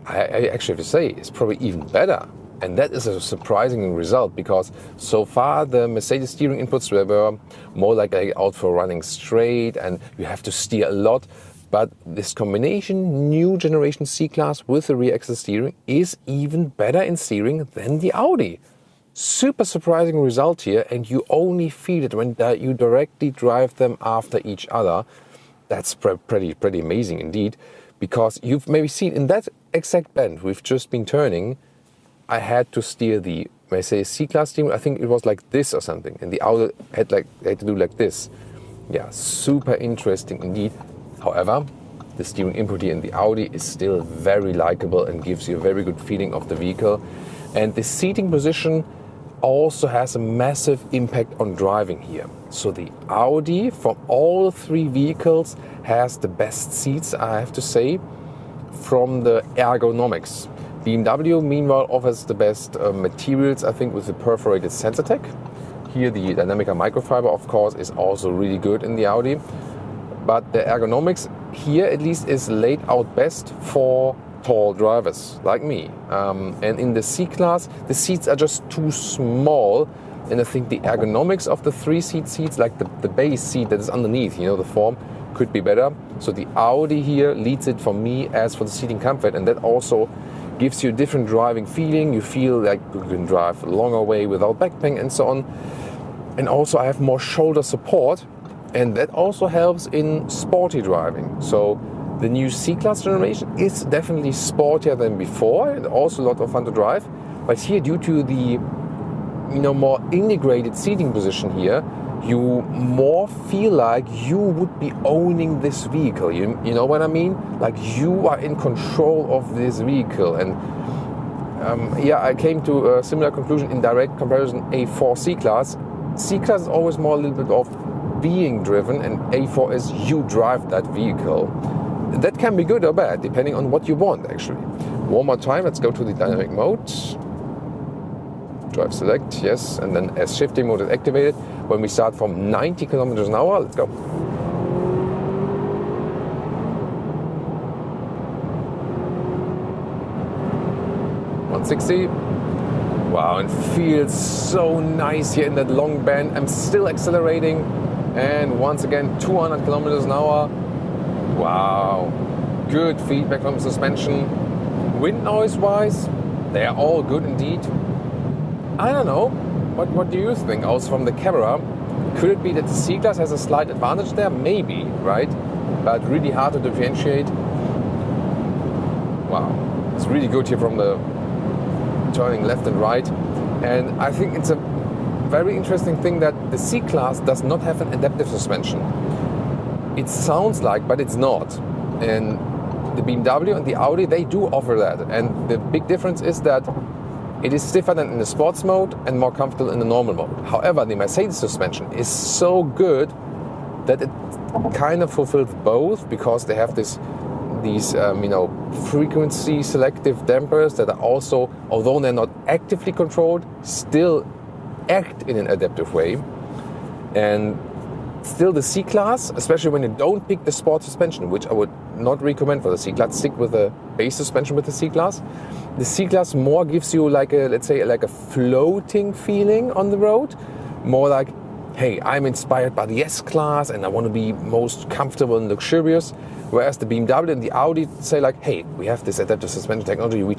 I actually have to say, it's probably even better. And that is a surprising result, because so far the Mercedes steering inputs were more like out for running straight and you have to steer a lot. But this combination, new generation C-Class with the rear axle steering, is even better in steering than the Audi. Super surprising result here, and you only feel it when you directly drive them after each other. That's pretty amazing indeed, because you've maybe seen in that exact bend we've just been turning, I had to steer the Mercedes C-Class steering. I think it was like this or something, and the Audi had to do like this. Yeah, super interesting indeed. However, the steering input here in the Audi is still very likable and gives you a very good feeling of the vehicle. And the seating position also has a massive impact on driving here. So the Audi from all 3 vehicles has the best seats, I have to say, from the ergonomics. BMW meanwhile offers the best materials, I think, with the perforated Sensatec. Here the Dynamica microfiber, of course, is also really good in the Audi. But the ergonomics here at least is laid out best for tall drivers like me. And in the C-Class, the seats are just too small. And I think the ergonomics of the 3-seat seats, like the base seat that is underneath, you know, the form, could be better. So the Audi here leads it for me as for the seating comfort. And that also gives you a different driving feeling. You feel like you can drive a longer way without back pain and so on. And also I have more shoulder support, and that also helps in sporty driving. So the new C-Class generation is definitely sportier than before, and also a lot of fun to drive. But here, due to the more integrated seating position here, you more feel like you would be owning this vehicle. You know what I mean? Like you are in control of this vehicle. And I came to a similar conclusion in direct comparison A4 C-Class. C-Class is always more a little bit of being driven, and A4 is you drive that vehicle. That can be good or bad, depending on what you want, actually. One more time, let's go to the dynamic mode. Drive select, yes, and then as shifting mode is activated, when we start from 90 kilometers an hour, let's go. (160). Wow, and feels so nice here in that long bend. I'm still accelerating, and once again 200 kilometers an hour. Wow, good feedback from the suspension. Wind noise wise, they are all good indeed. I don't know, what do you think? Also from the camera, could it be that the C-Class has a slight advantage there? Maybe, right? But really hard to differentiate. Wow, it's really good here from the turning left and right. And I think it's a very interesting thing that the C-Class does not have an adaptive suspension. It sounds like, but it's not. And the BMW and the Audi, they do offer that. And the big difference is that it is stiffer than in the sports mode and more comfortable in the normal mode. However, the Mercedes suspension is so good that it kind of fulfills both, because they have these frequency selective dampers that are also, although they're not actively controlled, still act in an adaptive way. And still the C-Class, especially when you don't pick the sport suspension, which I would not recommend for the C-Class, stick with the base suspension with the C-Class. The C-Class more gives you like a floating feeling on the road, more like, hey, I'm inspired by the S-Class and I want to be most comfortable and luxurious. Whereas the BMW and the Audi say like, hey, we have this adaptive suspension technology, we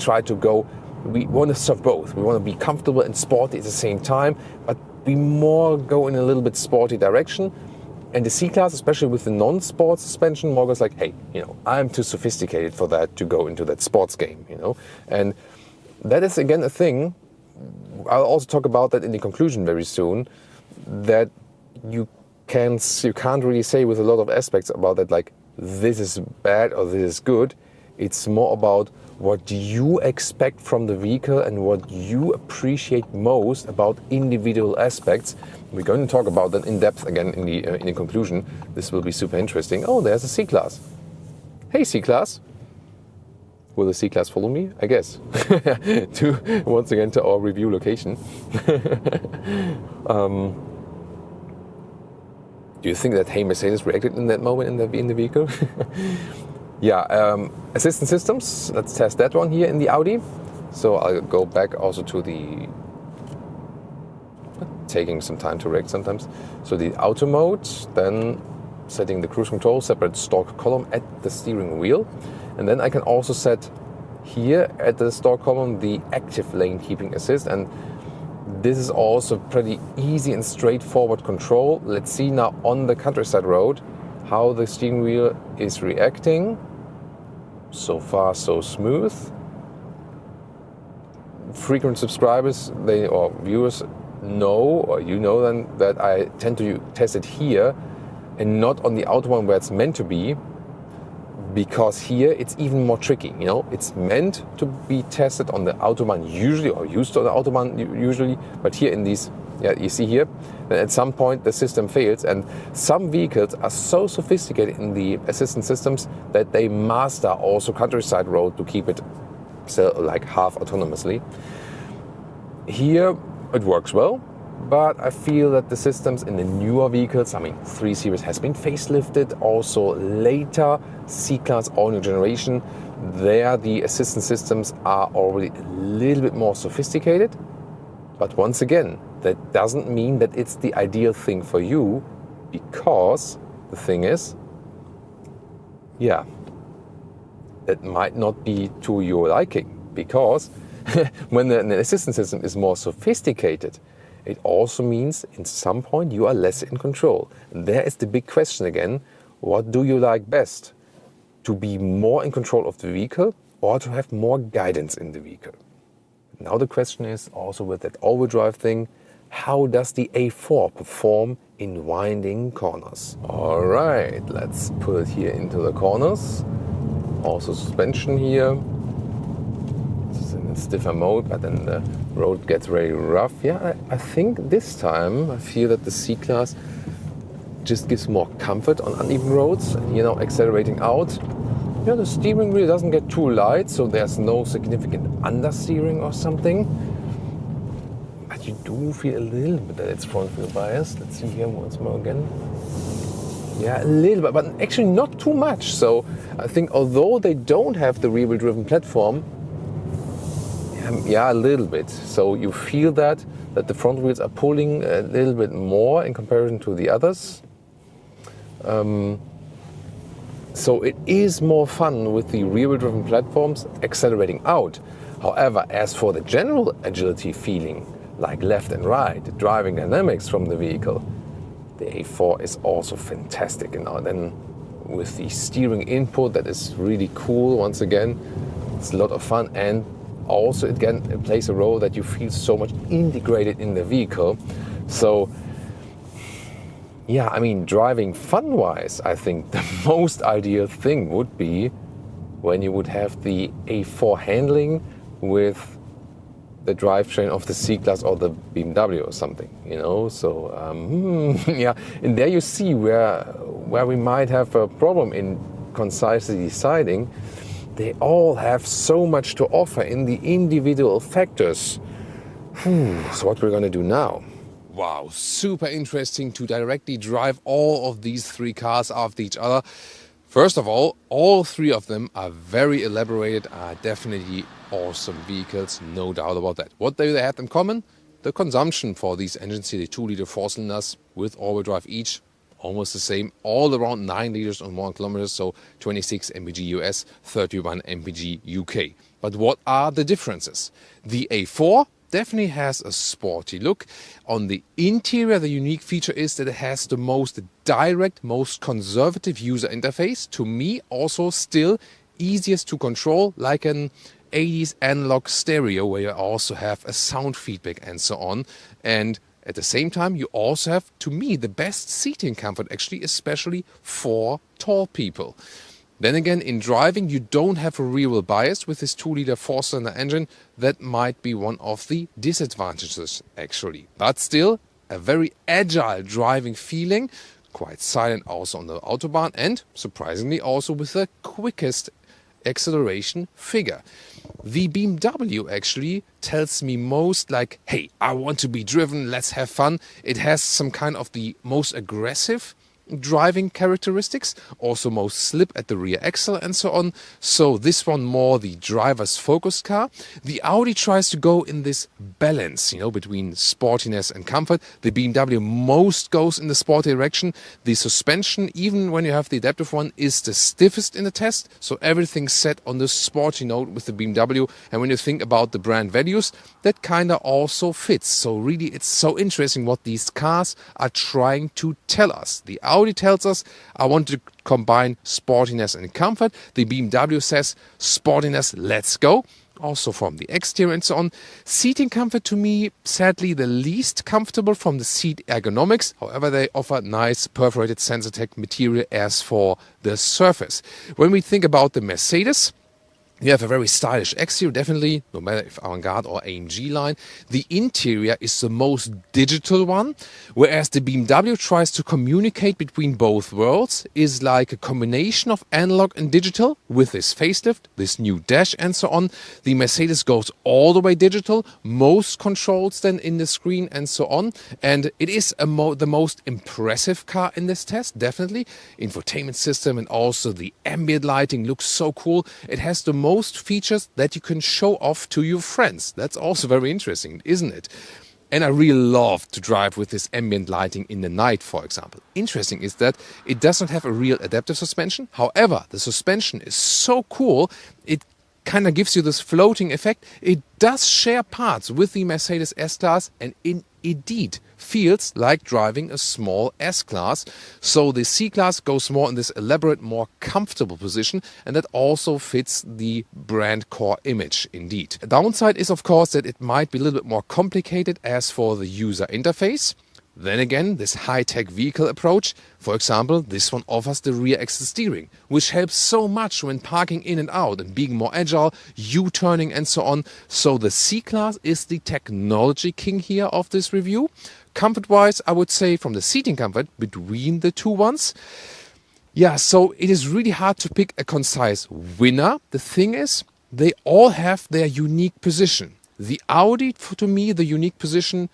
want to serve both. We want to be comfortable and sporty at the same time, but we more go in a little bit sporty direction. And the C-Class, especially with the non-sport suspension, more goes like, hey, I'm too sophisticated for that to go into that sports game, And that is, again, a thing. I'll also talk about that in the conclusion very soon, that you can't really say with a lot of aspects about that, like, this is bad or this is good. It's more about what you expect from the vehicle and what you appreciate most about individual aspects. We're going to talk about that in depth again in the conclusion. This will be super interesting. Oh, there's a C-Class. Hey, C-Class. Will the C-Class follow me? I guess. Once again to our review location. Do you think that Hey Mercedes reacted in that moment in the vehicle? Yeah, assistance systems, let's test that one here in the Audi. So I'll go back also to the, taking some time to react sometimes. So the auto mode, then setting the cruise control, separate stalk column at the steering wheel. And then I can also set here at the stalk column the active lane keeping assist. And this is also pretty easy and straightforward control. Let's see now on the countryside road how the steering wheel is reacting. So far, so smooth. Frequent subscribers, or viewers know, or then, that I tend to test it here and not on the Autobahn where it's meant to be, because here it's even more tricky. It's meant to be tested on the Autobahn usually, or used to the Autobahn usually, but here in these, you see here, that at some point the system fails, and some vehicles are so sophisticated in the assistance systems that they master also countryside road to keep it still like half autonomously. Here it works well, but I feel that the systems in the newer vehicles, 3 Series has been facelifted, also later C-Class all new generation, there the assistance systems are already a little bit more sophisticated. But once again, that doesn't mean that it's the ideal thing for you, because the thing is, that might not be to your liking, because when an assistance system is more sophisticated, it also means in some point you are less in control. And there is the big question again, what do you like best? To be more in control of the vehicle or to have more guidance in the vehicle? Now the question is also with that all-wheel drive thing, how does the A4 perform in winding corners? All right, let's put it here into the corners. Also suspension here. This is in a stiffer mode, but then the road gets very rough. Yeah, I think this time I feel that the C-Class just gives more comfort on uneven roads. You know, accelerating out. You know, the steering wheel doesn't get too light, so there's no significant understeering or something. But you do feel a little bit that it's front wheel bias. Let's see here once more again. Yeah, a little bit, but actually not too much. So I think although they don't have the rear wheel driven platform, yeah, a little bit. So you feel that the front wheels are pulling a little bit more in comparison to the others. So it is more fun with the rear wheel driven platforms accelerating out. However, as for the general agility feeling, like left and right, the driving dynamics from the vehicle, the A4 is also fantastic. And then with the steering input, that is really cool. Once again, it's a lot of fun, and also it plays a role that you feel so much integrated in the vehicle. So yeah, I mean, driving fun-wise, I think the most ideal thing would be when you would have the A4 handling with the drivetrain of the C-Class or the BMW or something, you know. So yeah, and there you see where we might have a problem in concisely deciding. They all have so much to offer in the individual factors. So what we're going to do now? Wow, super interesting to directly drive all of these three cars after each other. First of all three of them are very elaborated, are definitely awesome vehicles, no doubt about that. What do they have in common? The consumption for these engines here, the 2-liter 4-cylinders with all-wheel drive each, almost the same, all around 9 liters on 1 kilometer, so 26 mpg US, 31 mpg UK. But what are the differences? The A4 definitely has a sporty look. On the interior, the unique feature is that it has the most direct, most conservative user interface. To me, also still easiest to control, like an 80s analog stereo, where you also have a sound feedback and so on. And at the same time, you also have, to me, the best seating comfort, actually, especially for tall people. Then again, in driving, you don't have a rear wheel bias with this 2-liter 4-cylinder engine. That might be one of the disadvantages, actually. But still, a very agile driving feeling, quite silent also on the Autobahn, and surprisingly also with the quickest acceleration figure. The BMW actually tells me most like, hey, I want to be driven, let's have fun. It has some kind of the most aggressive driving characteristics, also most slip at the rear axle and so on. So this one more the driver's focused car. The Audi tries to go in this balance, you know, between sportiness and comfort. The BMW most goes in the sporty direction. The suspension, even when you have the adaptive one, is the stiffest in the test. So everything's set on the sporty note with the BMW. And when you think about the brand values, that kind of also fits. So really, it's so interesting what these cars are trying to tell us. The Audi tells us, I want to combine sportiness and comfort. The BMW says, sportiness, let's go. Also from the exterior and so on. Seating comfort, to me, sadly, the least comfortable from the seat ergonomics. However, they offer nice perforated Sensatec material as for the surface. When we think about the Mercedes, you have a very stylish exterior, definitely, no matter if Avantgarde or AMG line. The interior is the most digital one, whereas the BMW tries to communicate between both worlds, is like a combination of analog and digital with this facelift, this new dash and so on. The Mercedes goes all the way digital, most controls then in the screen and so on. And it is the most impressive car in this test, definitely. Infotainment system and also the ambient lighting looks so cool. It has the most features that you can show off to your friends. That's also very interesting, isn't it? And I really love to drive with this ambient lighting in the night, for example. Interesting is that it does not have a real adaptive suspension. However, the suspension is so cool, it kind of gives you this floating effect. It does share parts with the Mercedes S-Class, and indeed feels like driving a small S-Class. So the C-Class goes more in this elaborate, more comfortable position, and that also fits the brand core image indeed. A downside is, of course, that it might be a little bit more complicated as for the user interface. Then again, this high-tech vehicle approach, for example, this one offers the rear axis steering, which helps so much when parking in and out and being more agile, U-turning and so on. So the C-Class is the technology king here of this review. Comfort-wise, I would say from the seating comfort between the two ones. Yeah, so it is really hard to pick a concise winner. The thing is, they all have their unique position. The Audi, to me, the unique position,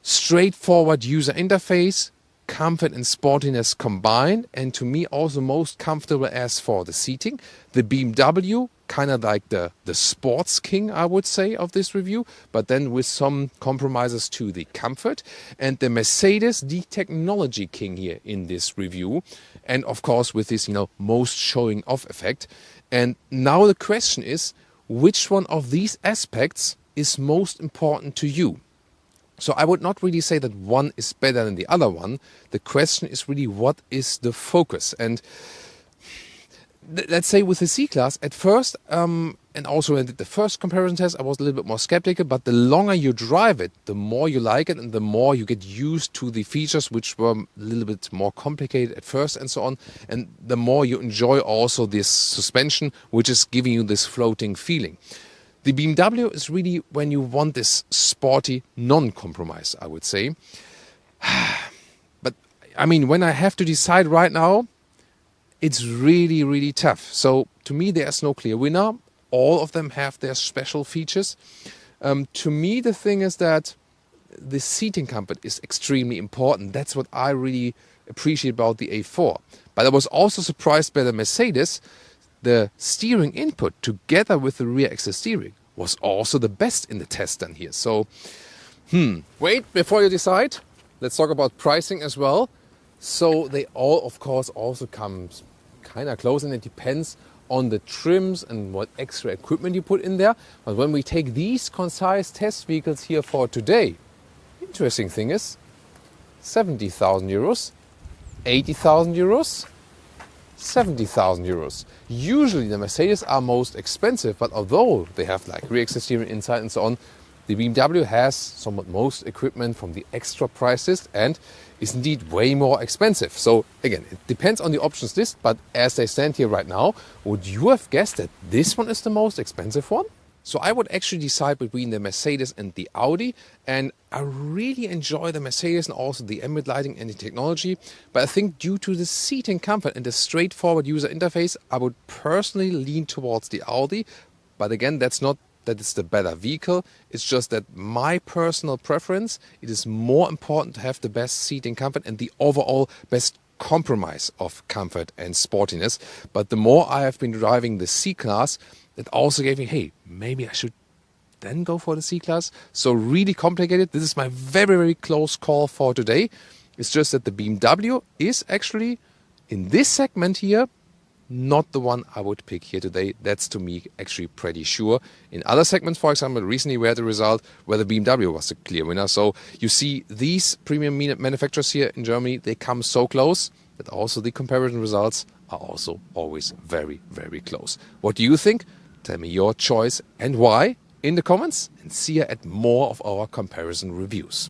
straightforward user interface, comfort and sportiness combined, and to me also most comfortable as for the seating. The BMW, kind of like the sports king, I would say, of this review, but then with some compromises to the comfort. And the Mercedes, the technology king here in this review, and of course with this, most showing off effect. And now the question is, which one of these aspects is most important to you? So I would not really say that one is better than the other one. The question is really, what is the focus? And let's say with the C-Class, at first, and also when I did the first comparison test, I was a little bit more skeptical, but the longer you drive it, the more you like it, and the more you get used to the features, which were a little bit more complicated at first and so on, and the more you enjoy also this suspension, which is giving you this floating feeling. The BMW is really when you want this sporty non-compromise, I would say. But, I mean, when I have to decide right now, it's really, really tough. So, to me, there's no clear winner. All of them have their special features. To me, the thing is that the seating comfort is extremely important. That's what I really appreciate about the A4. But I was also surprised by the Mercedes. The steering input together with the rear axis steering was also the best in the test done here. So, wait, before you decide, let's talk about pricing as well. So they all, of course, also come kind of close, and it depends on the trims and what extra equipment you put in there. But when we take these concise test vehicles here for today, interesting thing is 70,000 euros, 80,000 euros, 70,000 euros. Usually the Mercedes are most expensive, but although they have like rear axis steering inside and so on, the BMW has somewhat most equipment from the extra price list and is indeed way more expensive. So again, it depends on the options list, but as they stand here right now, would you have guessed that this one is the most expensive one? So I would actually decide between the Mercedes and the Audi, and I really enjoy the Mercedes and also the ambient lighting and the technology, but I think due to the seating comfort and the straightforward user interface, I would personally lean towards the Audi. But again, that's not that it's the better vehicle, it's just that my personal preference, it is more important to have the best seating comfort and the overall best compromise of comfort and sportiness. But the more I have been driving the C-Class, it also gave me, hey, maybe I should then go for the C-Class. So really complicated. This is my very, very close call for today. It's just that the BMW is actually, in this segment here, not the one I would pick here today. That's to me actually pretty sure. In other segments, for example, recently we had a result where the BMW was the clear winner. So you see these premium manufacturers here in Germany, they come so close that also the comparison results are also always very, very close. What do you think? Tell me your choice and why in the comments, and see you at more of our comparison reviews.